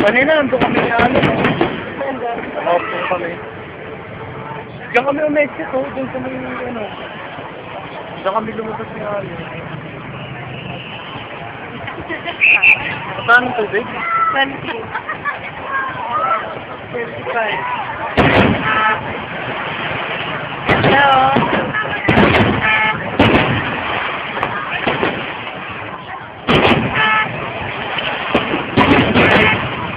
Kanina, nandun kami na ano. Opo kami. Diyan kami umexit, oh. Diyan kami, ano. Diyan kami lumabas ni Ali. Saan ang tubig? 20. 25. Hello?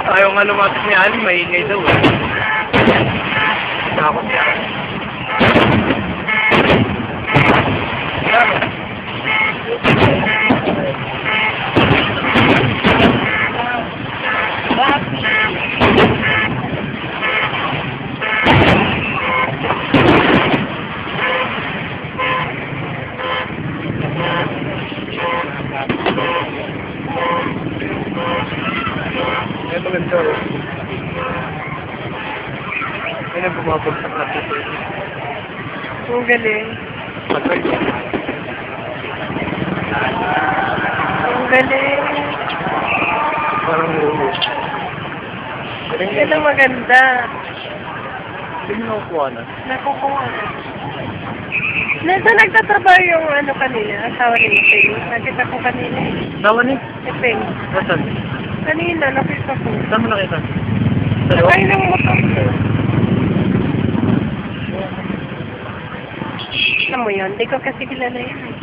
Ayaw nga lumapit ni Ali, maingay daw eh. Takot siya. Ay, maganda oh. Ay, nagpumapagsak na ito. Ang galing. Patay. Ang galing. Parang ulo. Ang galing maganda. Hindi mo nakukuha na. Nakukuha. Nasa nagtatrabaho yung ano kanina, asawa ni Peng. Nakita ko kanina eh. Sawa ni? Si Peng. Nasaan? Kanina, nakita ko. Saan mo nakita? Sa loob? Sakay ng motor ko. Alam mo yun, di ko kasi kilala yun.